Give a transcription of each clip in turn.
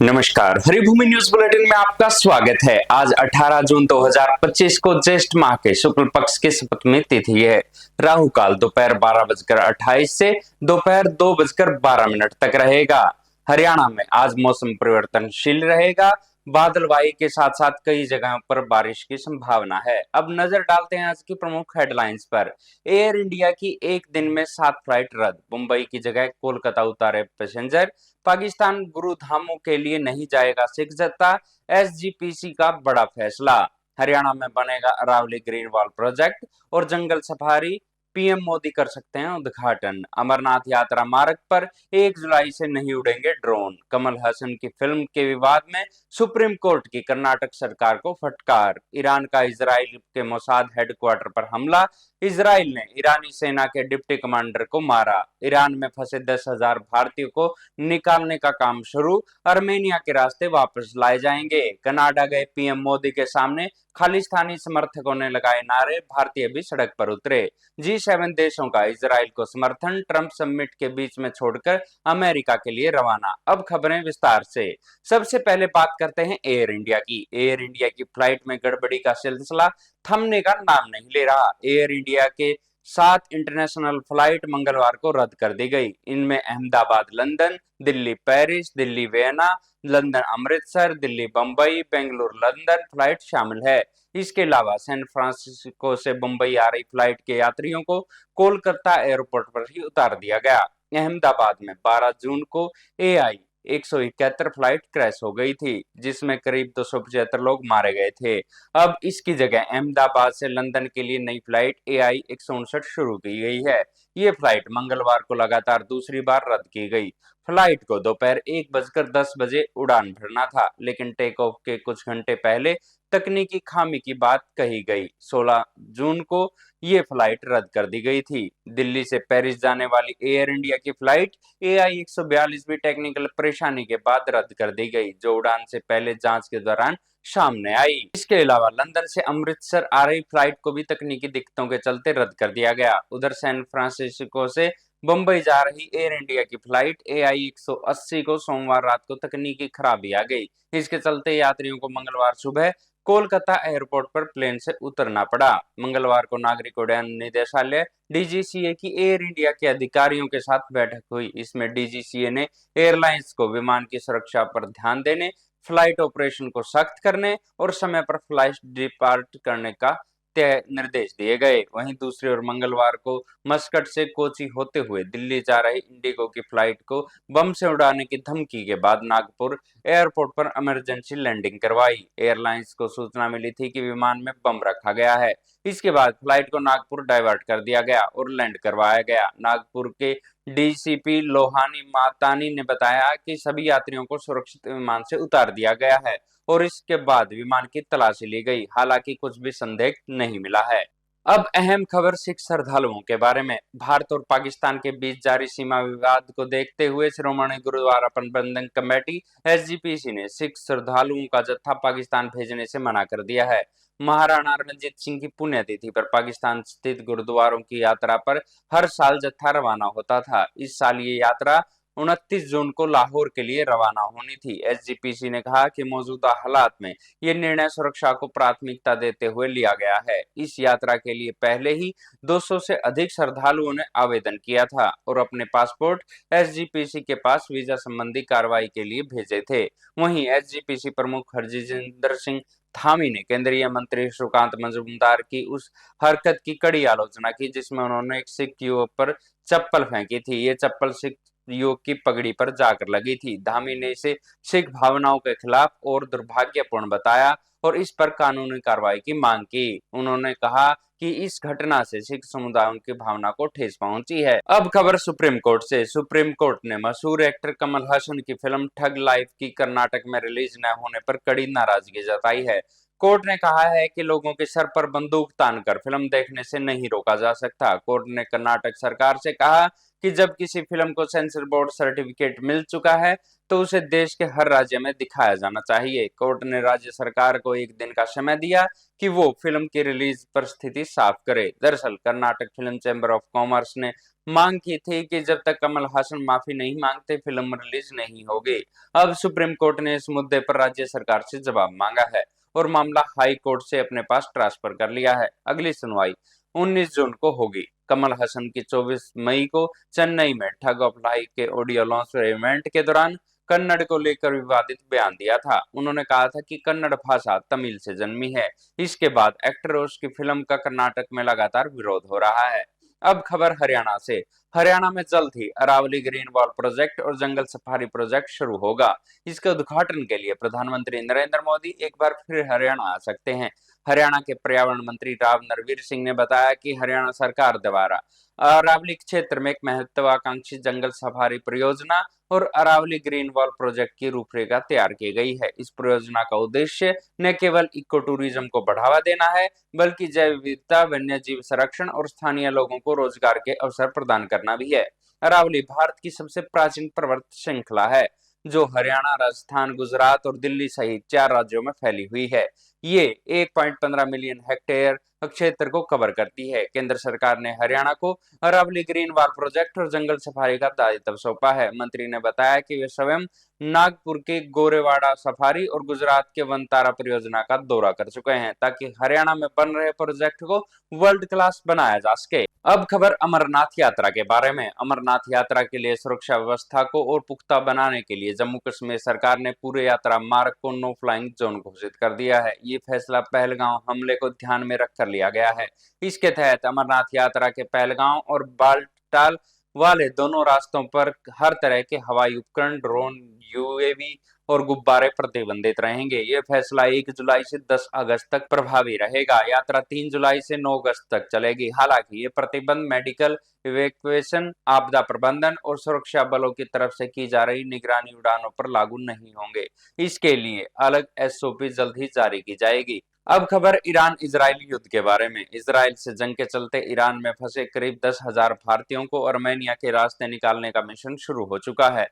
नमस्कार, Haribhoomi news bulletin में आपका स्वागत है। आज 18 जून 2025 को ज्येष्ठ माह के शुक्ल पक्ष की सप्तमी तिथि है। राहु काल दोपहर 12:28 से दोपहर 2:12 तक रहेगा। हरियाणा में आज मौसम परिवर्तनशील रहेगा। बादलवाई के साथ साथ कई जगहों पर बारिश की संभावना है। अब नजर डालते हैं आज की प्रमुख हेडलाइंस पर। एयर इंडिया की एक दिन में 7 फ्लाइट रद्द, मुंबई की जगह कोलकाता उतारे पैसेंजर। पाकिस्तान गुरुधामों के लिए नहीं जाएगा सिख जत्था, एसजीपीसी का बड़ा फैसला। हरियाणा में बनेगा अरावली ग्रीन वॉल प्रोजेक्ट और जंगल सफारी, पीएम मोदी कर सकते हैं उद्घाटन। अमरनाथ यात्रा मार्ग पर 1 जुलाई से नहीं उड़ेंगे ड्रोन। कमल हसन की फिल्म के विवाद में सुप्रीम कोर्ट की कर्नाटक सरकार को फटकार। ईरान का इजराइल के मोसाद हेडक्वार्टर पर हमला, इजराइल ने ईरानी सेना के डिप्टी कमांडर को मारा। ईरान में फंसे 10,000 भारतीयों को निकालने का काम शुरू, आर्मेनिया के रास्ते वापस लाए जाएंगे। कनाडा गए पीएम मोदी के सामने खालिस्तानी समर्थकों ने लगाए नारे, भारतीय भी सड़क पर उतरे। G7 देशों का इजराइल को समर्थन, ट्रंप समिट के बीच में छोड़कर अमेरिका के लिए रवाना। अब खबरें विस्तार से। सबसे पहले बात करते हैं एयर इंडिया की। एयर इंडिया की फ्लाइट में गड़बड़ी का सिलसिला थमने का नाम नहीं ले रहा। एयर इंडिया के 7 इंटरनेशनल फ्लाइट मंगलवार को रद्द कर दी गई। इनमें Ahmedabad London, Delhi Paris, Delhi Vienna, London Amritsar, Delhi Bombay, Bengaluru London flight शामिल है। इसके अलावा सैन फ्रांसिस्को से मुंबई आ रही फ्लाइट के यात्रियों को कोलकाता एयरपोर्ट पर ही उतार दिया गया। अहमदाबाद में 12 जून को AI 171 फ्लाइट क्रैश हो गई थी, जिसमें करीब 275 लोग मारे गए थे। अब इसकी जगह अहमदाबाद से लंदन के लिए नई फ्लाइट AI 159 शुरू की गई है। ये फ्लाइट मंगलवार को लगातार दूसरी बार रद्द की गई। फ्लाइट को दोपहर 1:10 उड़ान भरना था, लेकिन टेक ऑफ के कुछ घंटे पहले तकनीकी खामी की बात कही गई। 16 जून को ये फ्लाइट रद्द कर दी गई थी। दिल्ली से पेरिस जाने वाली एयर इंडिया की फ्लाइट AI 142 भी टेक्निकल परेशानी के बाद रद्द कर दी गई, जो उड़ान से पहले जांच के दौरान सामने आई। इसके अलावा लंदन से अमृतसर आ रही फ्लाइट को भी तकनीकी दिक्कतों के चलते रद्द कर दिया गया। उधर सैन फ्रांसिस्को से मुंबई जा रही एयर इंडिया की फ्लाइट AI 180 को सोमवार रात को तकनीकी खराबी आ गई। इसके चलते यात्रियों को मंगलवार सुबह कोलकाता एयरपोर्ट पर प्लेन से उतरना पड़ा। मंगलवार को नागरिक उड्डयन निदेशालय DGCA की एयर इंडिया के अधिकारियों के साथ बैठक हुई। इसमें DGCA ने एयरलाइंस को विमान की सुरक्षा पर ध्यान देने, फ्लाइट ऑपरेशन को सख्त करने और समय पर फ्लाइट डिपार्ट करने का तय निर्देश दिए गए। वहीं दूसरी ओर मंगलवार को मस्कट से कोची होते हुए दिल्ली जा रही इंडिगो की फ्लाइट को बम से उड़ाने की धमकी के बाद नागपुर एयरपोर्ट पर इमरजेंसी लैंडिंग करवाई। एयरलाइंस को सूचना मिली थी कि विमान में बम रखा गया है। इसके बाद फ्लाइट को नागपुर डाइवर्ट कर दिया गया और लैंड करवाया गया। नागपुर के DCP लोहानी मातानी ने बताया कि सभी यात्रियों को सुरक्षित विमान से उतार दिया गया है और इसके बाद विमान की तलाशी ली गई। हालांकि कुछ भी संदेह नहीं मिला है। अब अहम खबर सिख श्रद्धालुओं के बारे में। भारत और पाकिस्तान के बीच जारी सीमा विवाद को देखते हुए श्रोमणी गुरुद्वारा प्रबंधन कमेटी SGPC ने सिख श्रद्धालुओं का जत्था पाकिस्तान भेजने से मना कर दिया है। महाराणा रणजीत सिंह की पुण्यतिथि पर पाकिस्तान स्थित गुरुद्वारों की यात्रा पर हर साल जत्था रवाना होता था। इस साल ये यात्रा 29 जून को लाहौर के लिए रवाना होनी थी। SGPC ने कहा कि मौजूदा हालात में ये निर्णय सुरक्षा को प्राथमिकता देते हुए लिया गया है। इस यात्रा के लिए पहले ही 200 से अधिक श्रद्धालुओं ने आवेदन किया था और अपने पासपोर्ट SGPC के पास वीजा संबंधी कार्रवाई के लिए भेजे थे। वहीं SGPC प्रमुख हरजिंदर सिंह धामी ने केंद्रीय मंत्री सुकांत मजूमदार की उस हरकत की कड़ी आलोचना की, जिसमें उन्होंने एक सिख युवक पर चप्पल फेंकी थी। ये चप्पल सिख युवक की पगड़ी पर जाकर लगी थी। धामी ने इसे सिख भावनाओं के खिलाफ और दुर्भाग्यपूर्ण बताया और इस पर कानूनी कार्रवाई की मांग की। उन्होंने कहा कि इस घटना से सिख समुदायों की भावना को ठेस पहुंची है। अब खबर सुप्रीम कोर्ट से। सुप्रीम कोर्ट ने मशहूर एक्टर कमल हसन की फिल्म ठग लाइफ की कर्नाटक में रिलीज न होने पर कड़ी नाराजगी जताई है। कोर्ट ने कहा है कि लोगों के सर पर बंदूक तानकर फिल्म देखने से नहीं रोका जा सकता। कोर्ट ने कर्नाटक सरकार से कहा कि जब किसी फिल्म को सेंसर बोर्ड सर्टिफिकेट मिल चुका है तो उसे देश के हर राज्य में दिखाया जाना चाहिए। कोर्ट ने राज्य सरकार को 1 दिन का समय दिया कि वो फिल्म की रिलीज पर स्थिति साफ करे। दरअसल Karnataka film chamber of commerce ने मांग की थी कि जब तक कमल हासन माफी नहीं मांगते फिल्म रिलीज नहीं होगी। अब सुप्रीम कोर्ट ने इस मुद्दे पर राज्य सरकार से जवाब मांगा है और मामला हाई कोर्ट से अपने पास ट्रांसफर कर लिया है। अगली सुनवाई 19 जून को होगी। कमल हसन की 24 मई को चेन्नई में ठग ऑफ लाइफ के ऑडियो लॉन्च इवेंट के दौरान कन्नड़ को लेकर विवादित बयान दिया था। उन्होंने कहा था कि कन्नड़ भाषा तमिल से जन्मी है। इसके बाद एक्टर और उसकी फिल्म का कर्नाटक में लगातार विरोध हो रहा है। अब खबर हरियाणा से। हरियाणा में जल्द ही अरावली ग्रीन वॉल प्रोजेक्ट और जंगल सफारी प्रोजेक्ट शुरू होगा। इसके उद्घाटन के लिए प्रधानमंत्री नरेंद्र मोदी एक बार फिर हरियाणा आ सकते हैं। हरियाणा के पर्यावरण मंत्री राव नरवीर सिंह ने बताया कि हरियाणा सरकार द्वारा अरावली क्षेत्र में एक महत्वाकांक्षी जंगल सफारी परियोजना और अरावली ग्रीन वॉल प्रोजेक्ट की रूपरेखा तैयार की गई है। इस परियोजना का उद्देश्य न केवल इको टूरिज्म को बढ़ावा देना है बल्कि जैव विविधता, वन्य जीव संरक्षण और स्थानीय लोगों को रोजगार के अवसर प्रदान करना भी है। अरावली भारत की सबसे प्राचीन पर्वत श्रृंखला है जो हरियाणा, राजस्थान, गुजरात और दिल्ली सहित 4 राज्यों में फैली हुई है। ये 1.15 मिलियन हेक्टेयर क्षेत्र को कवर करती है। केंद्र सरकार ने हरियाणा को अरावली ग्रीन वॉल प्रोजेक्ट और जंगल सफारी का दायित्व सौंपा है। मंत्री ने बताया कि वे स्वयं नागपुर के गोरेवाड़ा सफारी और गुजरात के वनतारा परियोजना का दौरा कर चुके हैं ताकि हरियाणा में बन रहे प्रोजेक्ट को वर्ल्ड क्लास बनाया जा सके। अब खबर अमरनाथ यात्रा के बारे में। अमरनाथ यात्रा के लिए सुरक्षा व्यवस्था को और पुख्ता बनाने के लिए जम्मू कश्मीर सरकार ने पूरे यात्रा मार्ग को नो फ्लाइंग जोन घोषित कर दिया है। ये फैसला पहलगांव हमले को ध्यान में रखकर लिया गया है। इसके तहत अमरनाथ यात्रा के पहलगांव और बाल्टाल वाले दोनों रास्तों पर हर तरह के हवाई उपकरण, ड्रोन, यूएवी और गुब्बारे प्रतिबंधित रहेंगे। ये फैसला 1 जुलाई से 10 अगस्त तक प्रभावी रहेगा। यात्रा 3 जुलाई से 9 अगस्त तक चलेगी। हालांकि ये प्रतिबंध मेडिकल इवैक्यूएशन, आपदा प्रबंधन और सुरक्षा बलों की तरफ से की जा रही निगरानी उड़ानों पर लागू नहीं होंगे। इसके लिए अलग एसओपी जल्द ही जारी की जाएगी। अब खबर ईरान इजरायल युद्ध के बारे में। इजरायल से जंग के चलते ईरान में फंसे करीब 10,000 भारतीयों को आर्मेनिया के रास्ते निकालने का मिशन शुरू हो चुका है।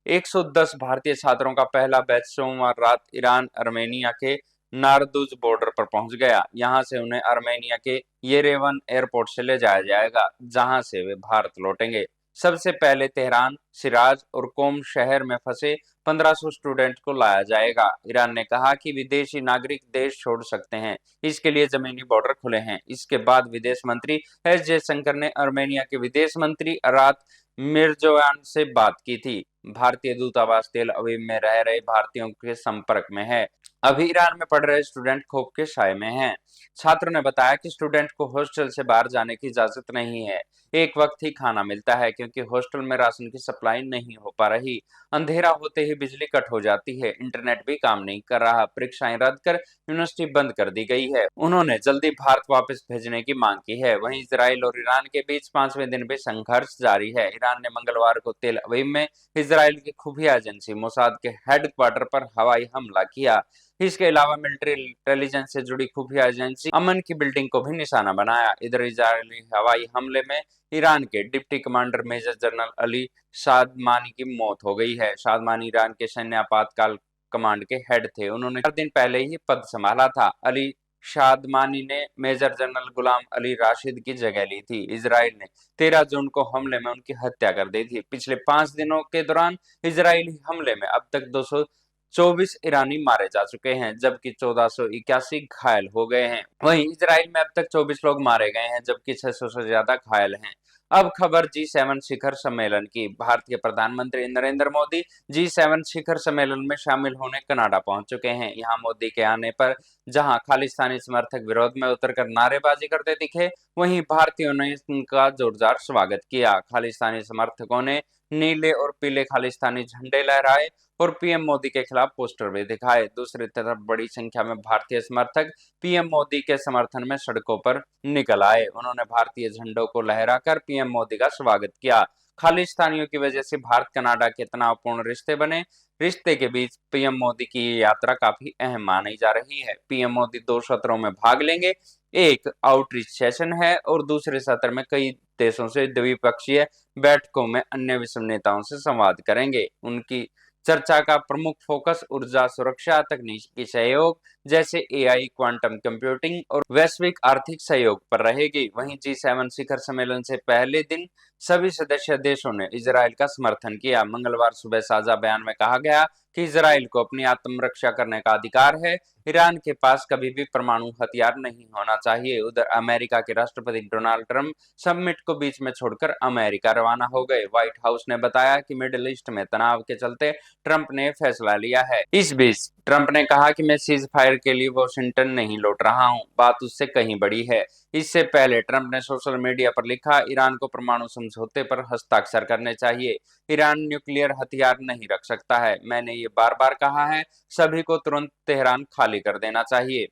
110 भारतीय छात्रों का पहला बैच सोमवार रात ईरान आर्मेनिया के नारदुज बॉर्डर पर पहुंच गया। यहां से उन्हें आर्मेनिया के येरेवन एयरपोर्ट से ले जाया जाएगा जहां से वे भारत लौटेंगे। सबसे पहले तेहरान, सिराज और कोम शहर में फंसे 1500 स्टूडेंट को लाया जाएगा। ईरान ने कहा कि विदेशी नागरिक देश छोड़ सकते हैं, इसके लिए जमीनी बॉर्डर खुले हैं। इसके बाद विदेश मंत्री एस जयशंकर ने आर्मेनिया के विदेश मंत्री अरात मिर्जोयान से बात की थी। भारतीय दूतावास तेल अवीव में रह रहे भारतीयों के संपर्क में है। अभी ईरान में पढ़ रहे स्टूडेंट खौफ के साए में हैं। छात्र ने बताया कि स्टूडेंट को हॉस्टल से बाहर जाने की इजाजत नहीं है। एक वक्त ही खाना मिलता है क्योंकि हॉस्टल में राशन की सप्लाई नहीं हो पा रही। अंधेरा होते ही बिजली कट हो जाती है, इंटरनेट भी काम नहीं कर रहा। परीक्षाएं रद्द कर यूनिवर्सिटी बंद कर दी गई है। उन्होंने जल्दी भारत वापस भेजने की मांग की है। वहीं इजराइल और ईरान के बीच 5वें दिन भी संघर्ष जारी है। ईरान ने मंगलवार को तेल अवीव में इजराइल की खुफिया एजेंसी मोसाद के हेडक्वार्टर पर हवाई हमला किया। इसके अलावा मिलिट्री इंटेलिजेंस से जुड़ी खुफिया एजेंसी अमन की बिल्डिंग को भी निशाना बनाया। इधर इजरायली हवाई हमले में ईरान के deputy commander major general Ali Shadmani की मौत हो गई है। शादमानी ईरान के सैन्य आपातकाल कमांड के हेड थे। उन्होंने 4 दिन पहले ही पद संभाला था। अली शादमानी ने मेजर जनरल गुलाम अली राशिद की जगह ली थी। इजराइल ने 13 जून को हमले में उनकी हत्या कर दी थी। पिछले 5 दिनों के दौरान इजरायली हमले में अब तक 224 ईरानी मारे जा चुके हैं जबकि 1481 घायल हो गए हैं। वहीं इजराइल में अब तक 24 लोग मारे गए हैं जबकि 600 से ज्यादा घायल हैं। अब खबर G7 शिखर सम्मेलन की। भारत के प्रधानमंत्री नरेंद्र मोदी G7 शिखर सम्मेलन में शामिल होने कनाडा पहुंच चुके हैं। यहां मोदी के आने पर जहां खालिस्तानी समर्थक विरोध में उतरकर नारेबाजी करते दिखे, वहीं भारतीयों ने इनका जोरदार स्वागत किया। खालिस्तानी समर्थकों ने नीले और पीले खालिस्तानी झंडे लहराए और पीएम मोदी के खिलाफ पोस्टर भी दिखाए। दूसरी तरफ बड़ी संख्या में भारतीय समर्थक पीएम मोदी के समर्थन में सड़कों पर निकल आए। उन्होंने भारतीय झंडों को लहराकर पीएम मोदी का स्वागत किया। खालिस्तानियों की वजह से भारत कनाडा के तनावपूर्ण रिश्ते बने। रिश्ते के बीच पीएम मोदी की ये यात्रा काफी अहम मानी जा रही है। पीएम मोदी 2 सत्रों में भाग लेंगे। एक आउटरीच सेशन है और दूसरे सत्र में कई देशों से द्विपक्षीय बैठकों में अन्य विश्व नेताओं से संवाद करेंगे। उनकी चर्चा का प्रमुख फोकस ऊर्जा सुरक्षा, तकनीकी सहयोग जैसे एआई, क्वांटम कंप्यूटिंग और वैश्विक आर्थिक सहयोग पर रहेगी। वहीं जी7 शिखर सम्मेलन से पहले दिन सभी सदस्य देशों ने इजराइल का समर्थन किया। मंगलवार सुबह साझा बयान में कहा गया कि इजराइल को अपनी आत्मरक्षा करने का अधिकार है। ईरान के पास कभी भी परमाणु हथियार नहीं होना चाहिए। उधर अमेरिका के राष्ट्रपति डोनाल्ड ट्रंप समिट को बीच में छोड़कर अमेरिका रवाना हो गए। व्हाइट हाउस ने बताया कि मिडिल ईस्ट में तनाव के चलते ट्रंप ने फैसला लिया है। इस बीच ट्रंप ने कहा कि मैं सीज फायर के लिए वॉशिंगटन नहीं लौट रहा हूं, बात उससे कहीं बड़ी है। इससे पहले ट्रंप ने सोशल मीडिया पर लिखा, ईरान को परमाणु समझौते पर हस्ताक्षर करने चाहिए। ईरान न्यूक्लियर हथियार नहीं रख सकता है। मैंने ये बार बार कहा है, सभी को तुरंत तेहरान खाली कर देना चाहिए।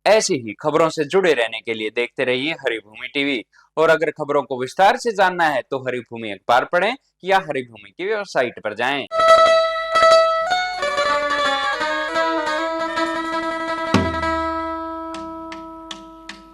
ऐसी ही खबरों से जुड़े रहने के लिए देखते रहिए हरिभूमि टीवी। और अगर खबरों को विस्तार से जानना है तो हरिभूमि अखबार पढ़ें या हरिभूमि की वेबसाइट पर जाएं।